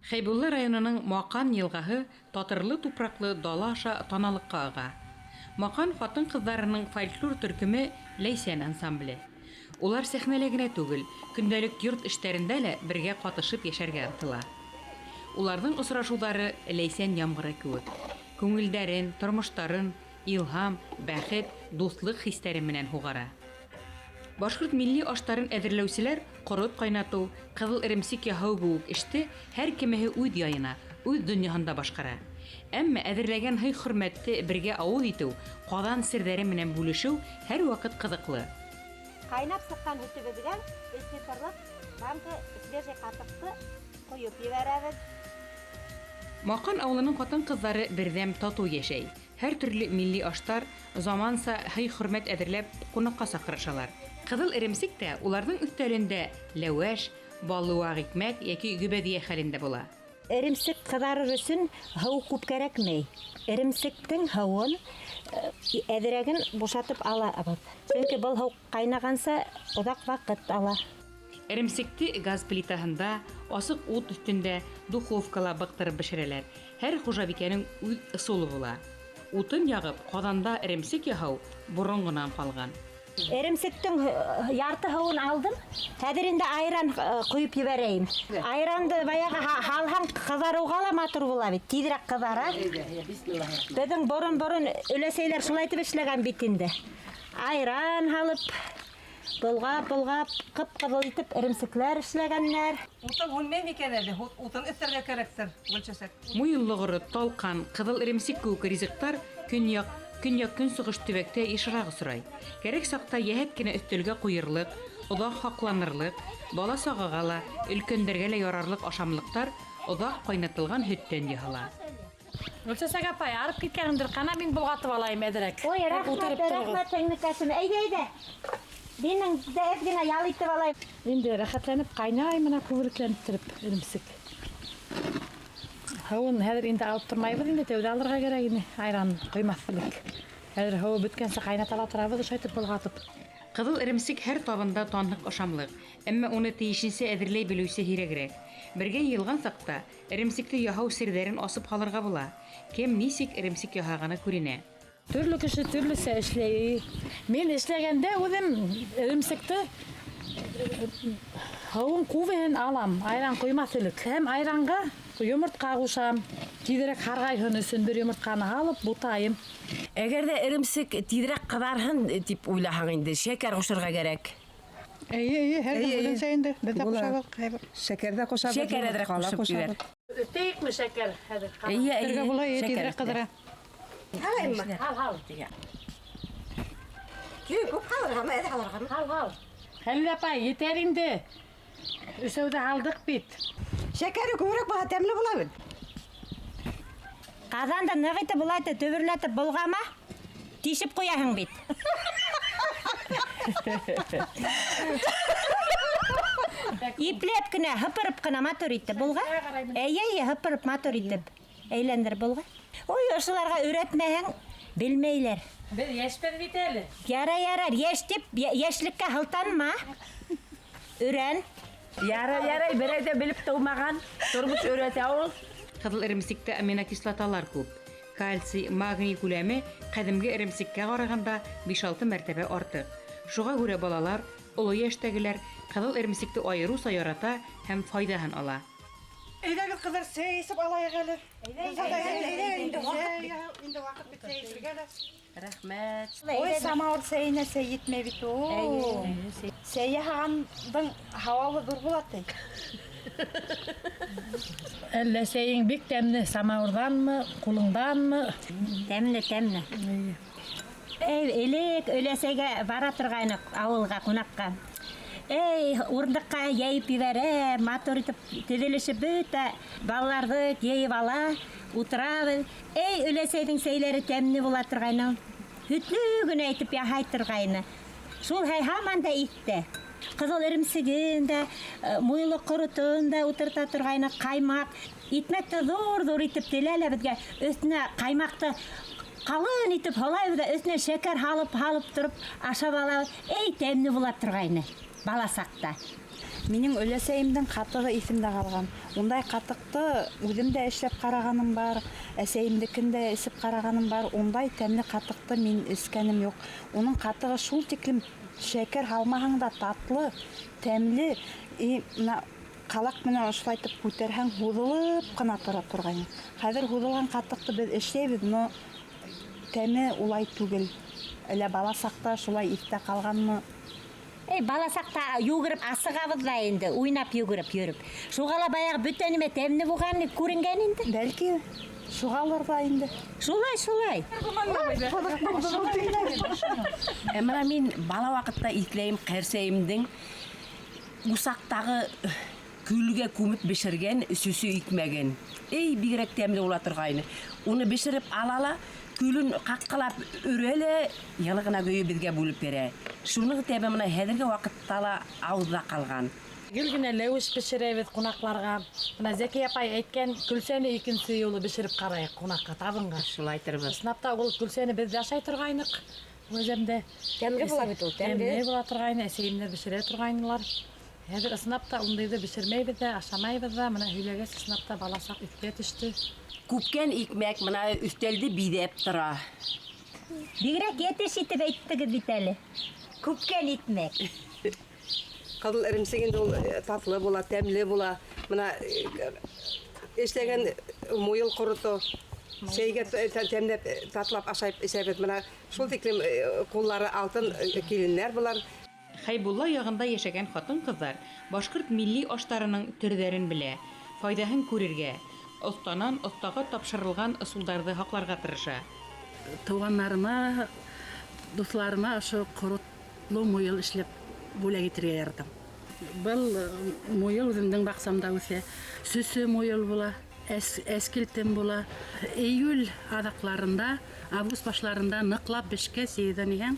Хәйбулла районының Мақан йылғаһы татырлы тупраклы дала аша таналыкка ага. Мақан хатын-кызларының фольклор төркеме Ләйсән ансамбле. Улар сәхнәлә генә түгел, көндәлек йорт эшләрендә лә бергә катышып яшәргә ынтыла. Уларның осрашулары Ләйсән ямгыры кеүек. Күңелдәрен, тормыштарын, илһам, бәхет, дуслык хисләре менән хугара. Башкорт милли аштарын әҙерләүселәр ҡорот ҡайнатыу, ҡыҙыл эремсек яһау кеүек эште һәр кемеһе үҙ яйына, үҙ донъяһында башҡара. Әммә әҙерләгән һый-хөрмәтте бергә ауыҙ итеү, ҡаҙан серҙәре менән бүлешеү һәр ваҡыт ҡыҙыҡлы. Ҡайнап сыҡҡан һөтөбөҙгә эсетерлыҡ һәм свежий ҡатыҡты ҡойоп ебәрәбеҙ. Маҡан ауылының ҡатын-ҡыҙҙары берҙәм татыу йәшәй. Һәр төрлө милли аштар, заманса һый-хөрмәт әҙерләп ҡунаҡҡа саҡырышалар. Ҡыҙыл эремсек тә уларҙың өҫтәлендә ләүәш, баллы ваҡ икмәк йәки гөбәҙиә хәлендә була. Эремсек ҡыҙарыр өсөн һыу күп кәрәкмәй. Эремсектең һыуын әҙерәген бушатып алабыҙ. Сөнки был һыу ҡайнағанса оҙаҡ ваҡыт ала. Эремсекте газ плитаһында, асыҡ ут өҫтөндә, духовкала быҡтырып бешерәләр. Һәр хужабикәнең үҙ ысулы була. Утын яғып, ҡаҙанда эремсек яһау боронғонан ҡалған. Эремсектең ярты һыуын алдым. Хәҙер инде айран ҡойоп ебәрәйем. Айранды баяғы һалһаң ҡыҙарыуға ла матур була бит. Тиҙерәк ҡыҙара. Беҙҙең борон өләсәйләр шулай итеп эшләгән бит инде. Айран һалып, болғап, ҡып-ҡыҙыл итеп эремсекләр эшләгәннәр. Утын үлмәй микән әле? Утын өҫтәргә кәрәктер, Гөлчәсәк. Муйынлы-ғоро, талҡан, ҡыҙыл эремсек кеүек ризыҡтар көньяҡ-көнсығыш төбәктә йышыраҡ осрай. Кәрәк саҡта йәһәт кенә өҫтәлгә ҡуйырлыҡ, оҙаҡ һаҡланырлыҡ, бала сағаға ла, өлкәндәргә лә ярарлык ашамлыҡтар оҙаҡ ҡайнатылған һөттән яһала. Гөлчәсәк апай, арып киткәнемдер, ҡана мин болғатып алайым әҙерәк. Ой, рәхмәт, һеңлекәсем. Әйҙә. Минең дә әҙ генә ял итеп алайым. Инде рәхәтләнеп ҡайнай, мына күбекләнеп торып эремсек. Һыуын хәҙер инде алып тормайбыҙ, инде тәүҙә алырға кәрәк ине, айран ҡоймаҫлык. Хәҙер һыуы бөткәнсе ҡайнатала торабыҙ, ошайтып болғатып. Ҡыҙыл эремсек һәр табында танһыҡ ашамлыҡ, әммә уны тейешенсә әҙерләй белеүсе һирәгерәк. Бергә йыйылған саҡта эремсекте яһау серҙәрен асып һалырға була. Кем нисек эремсек яһағаны күренә. Төрлө кеше төрлөсә эшләй. Мин эшләгәндә үҙем эремсекте һыуын күбеһен алам, айран ҡоймаҫлык. Һәм айранға йомортҡа ҡушам. Тиҙерәк һарғайһын өсөн бер йомортҡаны һалып бутайым. Әгәр дә эремсек тиҙерәк ҡыҙарһын тип уйлаһаң инде, шәкәр ҡушырға кәрәк. Эйе, һәр кемдең инде. Беҙ дә ҡушабыҙ. Шәкәр дә ҡушабыҙ. Шәкәр әҙерәк ҡушып ебәр. Өтәйекме шәкәр хәҙер? Бергә була, тиҙерәк ҡыҙыра. Һал. Күп һалырғамы, әҙ һалырғамы? Һал. Хәлил апай, етәр инде. Өсәүҙе һалдыҡ бит. Шәкәре күберәк булһа тәмле була бит. Ҡаҙанды ныҡ итеп былай төбөрләтеп болғама, тишеп ҡуяһың бит. Ипләп кенә, һыпырып кына матур итеп болға. Әйе, һыпырып матур итеп. Әйләндер болға. Ой, ошоларға өйрәтмәһәң, белмәйләр. Беҙ йәшпәҙ бит әле. Ярар, йәш тип, йәшлеккә һылтанма. Өйрән. Ярай, берәй ҙә белеп тыумаған, тормош өйрәтә ул. Ҡыҙыл эремсектә аминокислоталар күп. Кальций, магний күләме ҡәҙимге эремсеккә ҡарағанда 5-6 мәртәбә артыҡ. Шуға күрә балалар, оло йәштәгеләр ҡыҙыл эремсекте айырыуса ярата һәм файҙаһын ала. Әйҙәгеҙ ҡыҙҙар, сәй эсеп алайыҡ әле. Инде ваҡыт бит сәй эсергә лә. Рәхмәт. Ой, самауыр сәйенә сәй етмәй бит ул. Сәй яһағандың һауалы ҙур була ти. Әллә сәйең бик тәмле, самауырҙанмы, ҡулыңданмы? Тәмле. Элек өләсәгә бара торғайныҡ ауылға, ҡунаҡҡа. Урындыҡҡа йәйеп ебәрә, матур итеп төҙөлөшөп бөтә, балаларҙы йәйеп ала, ултырабыҙ. Өләсәйҙең сәйләре тәмле була торғайны. Һөтлө генә итеп яһай торғайны. Шул һаман да итте. Ҡыҙыл эремсеген дә, муйлы ҡоротон да ултырта торғайны, ҡаймаҡ. Икмәкте ҙур итеп теләлә беҙгә. Өҫтөнә ҡаймаҡты ҡалын итеп һалайбыҙ да, өҫтөнә шәкәр һалып тороп ашап алабыҙ. Тәмле була торғайны бала саҡта. Менің өләсәйімдің қатығы есімде қалған. Ондай қатықты өзім де ішіп қарағаным бар, әсәйімдікін де ішіп қарағаным бар. Ондай тәмлі қатықты мен ішкенім жоқ. Оның қатығы шул тиклем шәкер алмағанда татлы, тәмлі, мына қалақ менен ошылайтып көтерһәң һуҙылып қына тора торғайны. Хәҙер һуҙылған қатықты біз эшләйбеҙ, но тәме улай түгел. Әле бала саҡта шулай иҫтә ҡалғанмы? Бала саҡта йүгереп асығабыҙ да инде, уйнап йүгереп йөрөп. Шуғала баяғы бөтәнеме тәмле булған күренгән инде. Бәлки, шуғалыр да инде. Шулай. Әміна мен бала вақытта итлейім қәрсейімдің усақтағы күлге көміп бешірген сүсі икмәген. Бигерәк тәмле ола тұрғайны. Оны бешіріп алала, күлін қаққылап өрелі, ялығына көйі бізге бөліп бере. Шуның тәбі мұна әдірге вақыттала ауызда қалған. Гүлгіне ләуіш бішірейбіз қонақларға. Мына Зәки апай әйткен күлсені екінші елі бішіріп қарайық қонаққа табынға. Шулай тұрбыз. Сынапта ол күлсені біз жашай тұрғайнық. Өзімде Тәмле бола бит ул, тәмле бола тұрғайны, әсейімдер бішіре тұрғайнылар. Әзір сынапта ондайды бішірмейбіз де, ашамайбыз да, мына хүйләгес сынапта баласақ үтке түшті. Күпкен икмәк мұна үстелді бидеп тұра. Бигерәк етеш итеп әйттегеҙ бит әле. Күпкән итмәк. Кызыл эремсегинде ул татлы була, тәмле була. Мына эшләгән муйыл корыты, сәйгә тәмләп татлап ашайып исәбет. Мына шул тиклем куллары алтын киленнәр булар. Хәйбулла ягында яшәгән хатын-кызлар башкорт милли аштарының төрҙәрен белә, файдаһын күрергә, останан остага тапшырылган ысулдарҙы һаҡларға тырыша. Туғандарыма, дуҫларыма ошо ҡоротло муйыл эшләп бүләк итергә яратам. Был муйыл үҙемдең баҡсамда үҫә. Сөсө муйыл була, әскилтем була. Июль аҙаҡларында, август башларында ныҡлап бешкәс, ейҙәнигән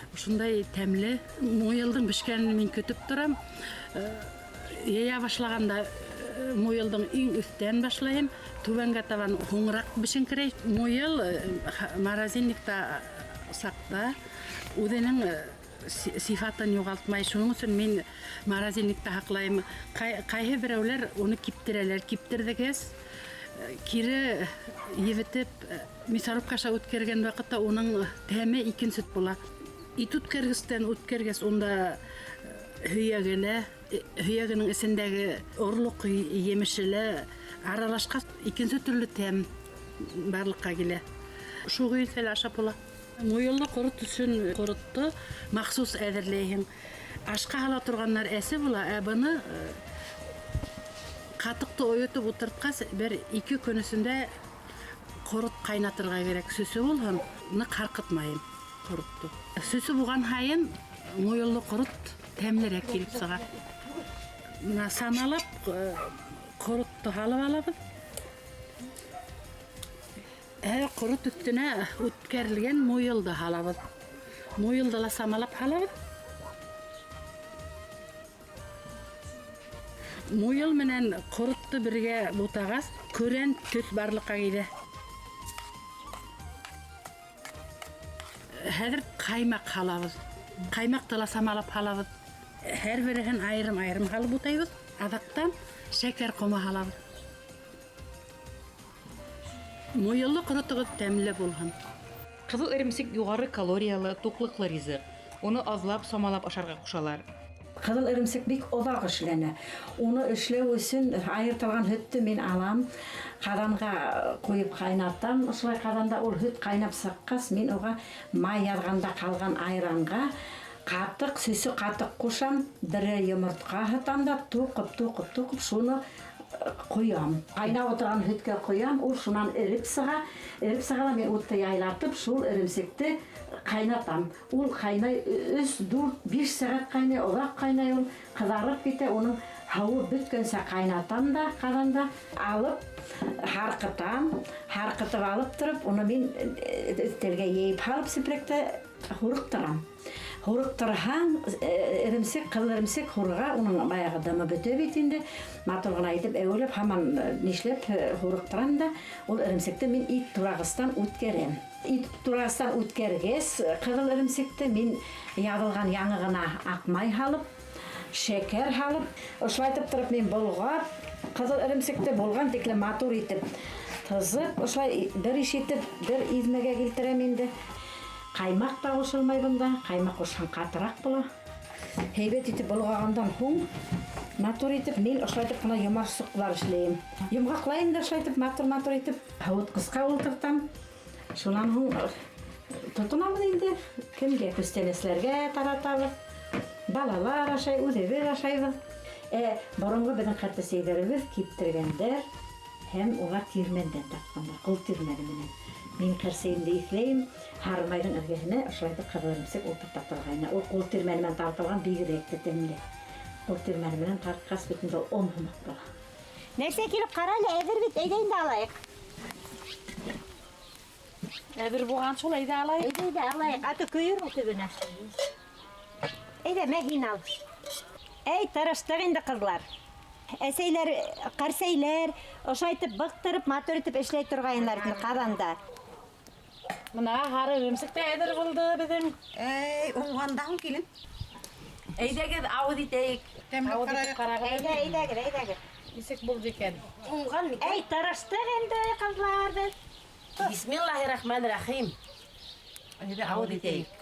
ошондай тәмле муйылдың бешкәнен мин көтөп торам. Йыя башлағанда муйылдың иң өҫтән башлайым, түбәнгә табан һуңыраҡ бешеңкерәй. Муйыл морозильникта саҡта үҙенең сифатын юғалтмай. Шуның өсөн мин морозильникта һаҡлайым. Ҡайһы берәүләр уны киптерәләр. Киптерҙегәс, кире ебетеп, мясорубкаша үткәргән ваҡытта уның тәме икенсе була. Ит үткәргестән үткәргәс, унда һөйәгенең эсендәге орлоҡ емешеле аралашҡас, икенсе төрлө тәм барлыҡҡа килә. Шул көйөнсәле ашап була. Муйыллы ҡорот өсөн ҡоротто махсус әҙерләйһең. Ашҡа һала торғандар әсе була, ә быны ҡатыҡты ойотоп ултыртҡас, бер 2 көн эсендә ҡорот ҡайнатырға кәрәк. Сөсө булһын, ныҡ һарҡытмайым ҡоротто. Сөсө булған һайын муйыллы ҡорот тәмлерәк килеп сыға. Самалап ҡоротто һалып алабыҙ. Ҡорот өҫтөнә үткәрелгән муйылды һалабыҙ. Муйылды ла самалап һалабыҙ. Муйыл менән ҡоротто бергә бутағас, көрән төҫ барлыҡҡа килә. Хәҙер ҡаймаҡ һалабыҙ. Ҡаймаҡты ла самалап һалабыҙ. Һәр береһен айырым-айырым һалып утайбыҙ. Аҙаҡтан шәкәр ҡомо һалабыҙ. Муйыллы ҡоротоғоҙ тәмле булһын. Ҡыҙыл эремсек юғары калориялы, туҡлыҡлы ризыҡ. Уны аҙлап, самалап ашарға ҡушалар. Ҡыҙыл эремсек бик оҙаҡ эшләнә. Уны эшләү өсөн айыртылған һөттө мин алам, ҡаҙанға ҡуйып ҡайнатам. Ошолай ҡаҙанда ул һөт ҡайнап сыҡҡас, мин уға май яҙғанда ҡалған айранға ҡатыҡ, сөсө ҡатыҡ ҡушам, бере йомортҡа һытам да туҡып, шуны ҡуям. Ҡайнап отырған һөткә ҡуям, ул шунан эреп сыға. Эреп сыға, мин утты яйлатып, шул эремсекте ҡайнатам. Ул ҡайнай 3, 4, 5 сәғәт ҡайнай, оҙаҡ ҡайнай, ул ҡыҙарып китә. Уның һауы бөткәнсә ҡайнатам да ҡаҙанда, алып һарҡытам. Һарҡытып алып тороп, уны мин өҫтәлгә йәйеп һалып сепрәктә һурыҡтырам. Һурыҡтырһаң, эремсек, ҡыҙыл эремсек һурыға, уның баяғы дымы бөтә бит инде. Матур ғына итеп, әүелеп, һаман нишләп һурыҡтырам да, ул эремсекте мин ит турағыстан үткәрәм. Ит турағыстан үткәргәс, ҡыҙыл эремсекте мин яҙылған яңы ғына аҡ май һалып, шекер һалып, ошолай итеп торып мен болгап, кызыл иремсекте болган тикле матур итеп тызып, ошолай бер ишетеп, бер измеге килтерем инде. Каймак та кушылмай бунда, каймак кушкан катырак була. Heybet итеп болгагандан һуң матур итеп мен ошолай итеп кына йомарсыклар эшлейм. Йомгаклайм да ошолай итеп матур итеп һавыткычка ултыртам. Шунан һуң тотынабыз инде. Кемгә күстәнәсләргә таратабыз. Балалар ашай, үзебез ашайбыз. Борынгы безнең хәтта киптергәндәр һәм улар тирмәндән тапканнар, кул тирмәне менән. Мин кәрсәемдә исләйм, һармайдың эргәһенә ошолай итеп кызыл иремсек ултыртып торгайны. Ул кул тирмәне менән тартылган бигрәк тә тәмле. Кул тирмәне менән тарткас битендә он һымак була. Нәрсә килеп каралы, әзер бит, әйдә инде алайык. Әҙер булған шул, әйҙә алайыҡ. Әйдә алайык, аты көйөр ул төбөнә. Әйдә, мәһин ал. Әй, тырыштык инде кызлар. Әсәйләр, ҡарсәйләр, ошай итеп быҡтырып, матур итеп эшләй торғайнылар ҡаҙанда. Мына һары иремсек тә әҙер булды беҙҙең. Уңғандан килен. Әйҙәгеҙ ауыҙ итәйек. Ауыҙ итеп ҡарағыҙ. Әйдәгеҙ. Нисек булды икән? Уңған микән? Әй, тырыштык инде ҡыҙлар беҙ. Бисмиллахи-рахмани-рахим. Ауыҙ итәйек.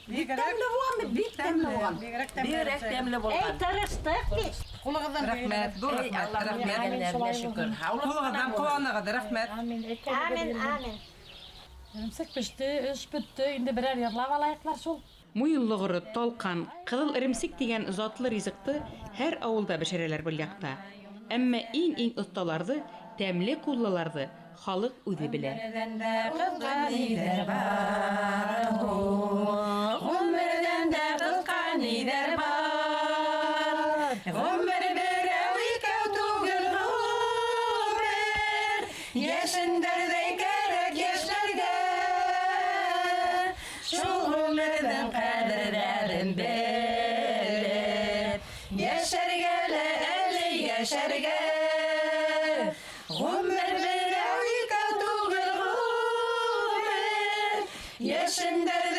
Тәмле булған, бик тәмле булған. Бигерәк тәмле Әй, булған. тырыштык бит. Ҡулығыҙҙан Рәхмәт, ҙур рәхмәт, рәхмәт. Шөкөр. Ҡулығыҙҙан ҡыуанығыҙ, рәхмәт. Амин. Иремсек пеште, эш бөттө. Инде берәр йырлап алайыҡлар шул. Муйынлығыры, талҡан, ҡыҙыл иремсек тигән затлы ризыҡты һәр ауылда бешерәләр был яҡта. Әммә иң оҫталарҙы, тәмле ҡуллыларҙы халыҡ үҙе белә. Yaşarga